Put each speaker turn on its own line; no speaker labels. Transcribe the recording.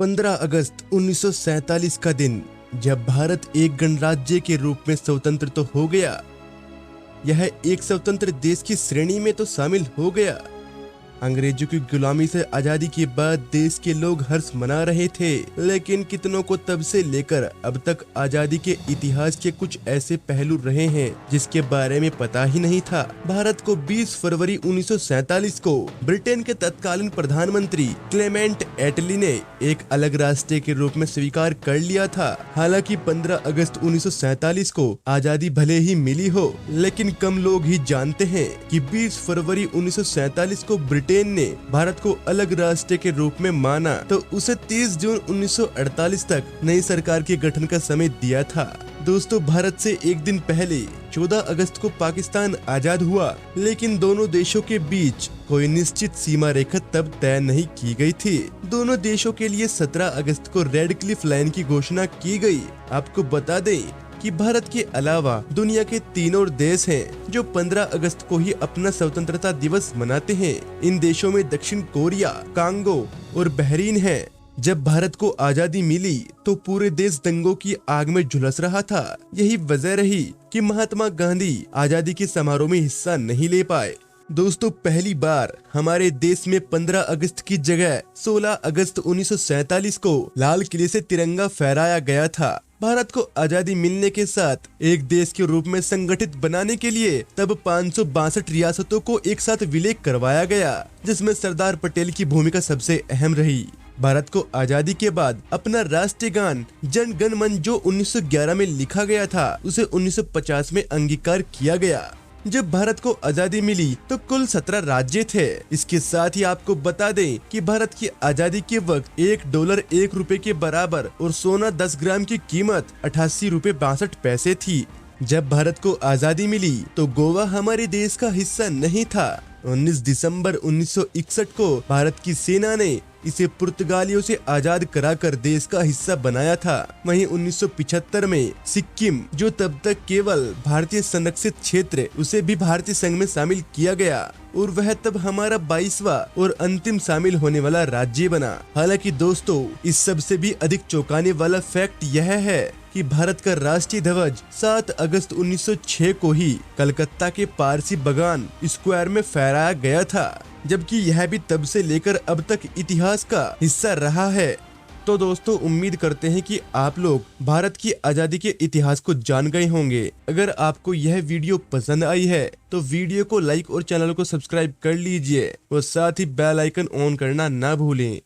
15 अगस्त 1947 का दिन, जब भारत एक गणराज्य के रूप में स्वतंत्र तो हो गया, यह एक स्वतंत्र देश की श्रेणी में तो शामिल हो गया। अंग्रेजों की गुलामी से आजादी के बाद देश के लोग हर्ष मना रहे थे, लेकिन कितनों को तब से लेकर अब तक आजादी के इतिहास के कुछ ऐसे पहलू रहे हैं जिसके बारे में पता ही नहीं था। भारत को 20 फरवरी 1947 को ब्रिटेन के तत्कालीन प्रधानमंत्री क्लेमेंट एटली ने एक अलग राष्ट्र के रूप में स्वीकार कर लिया था। हालांकि 15 अगस्त 1947 को आजादी भले ही मिली हो, लेकिन कम लोग ही जानते हैं कि 20 फरवरी 1947 को ब्रिटेन ने भारत को अलग राष्ट्र के रूप में माना तो उसे 30 जून 1948 तक नई सरकार के गठन का समय दिया था। दोस्तों, भारत से एक दिन पहले 14 अगस्त को पाकिस्तान आजाद हुआ, लेकिन दोनों देशों के बीच कोई निश्चित सीमा रेखा तब तय नहीं की गई थी। दोनों देशों के लिए 17 अगस्त को रेड क्लिफ लाइन की घोषणा की गई। आपको बता दें कि भारत के अलावा दुनिया के 3 और देश हैं जो 15 अगस्त को ही अपना स्वतंत्रता दिवस मनाते हैं। इन देशों में दक्षिण कोरिया, कांगो और बहरीन है। जब भारत को आजादी मिली तो पूरे देश दंगों की आग में झुलस रहा था। यही वजह रही कि महात्मा गांधी आजादी के समारोह में हिस्सा नहीं ले पाए। दोस्तों, पहली बार हमारे देश में 15 अगस्त की जगह 16 अगस्त 1947 को लाल किले से तिरंगा फहराया गया था। भारत को आजादी मिलने के साथ एक देश के रूप में संगठित बनाने के लिए तब 562 रियासतों को एक साथ विलय करवाया गया, जिसमें सरदार पटेल की भूमिका सबसे अहम रही। भारत को आजादी के बाद अपना राष्ट्रीय गान जन गण मन जो 1911 में लिखा गया था, उसे 1950 में अंगीकार किया गया। जब भारत को आजादी मिली तो कुल 17 राज्य थे। इसके साथ ही आपको बता दें कि भारत की आजादी के वक्त $1 1 रुपए के बराबर और सोना 10 ग्राम की कीमत 88 रुपए 62 पैसे थी। जब भारत को आजादी मिली तो गोवा हमारे देश का हिस्सा नहीं था। 19 दिसंबर 1961 को भारत की सेना ने इसे पुर्तगालियों से आजाद कराकर देश का हिस्सा बनाया था। वहीं 1975 में सिक्किम, जो तब तक केवल भारतीय संरक्षित क्षेत्र, उसे भी भारतीय संघ में शामिल किया गया और वह तब हमारा 22वां और अंतिम शामिल होने वाला राज्य बना। हालांकि दोस्तों, इस सबसे भी अधिक चौंकाने वाला फैक्ट यह है कि भारत का राष्ट्रीय ध्वज 7 अगस्त 1906 को ही कलकत्ता के पारसी बागान स्क्वायर में फहराया गया था, जबकि यह भी तब से लेकर अब तक इतिहास का हिस्सा रहा है। तो दोस्तों, उम्मीद करते हैं कि आप लोग भारत की आजादी के इतिहास को जान गए होंगे। अगर आपको यह वीडियो पसंद आई है तो वीडियो को लाइक और चैनल को सब्सक्राइब कर लीजिए और साथ ही बेल आइकन ऑन करना ना भूलें।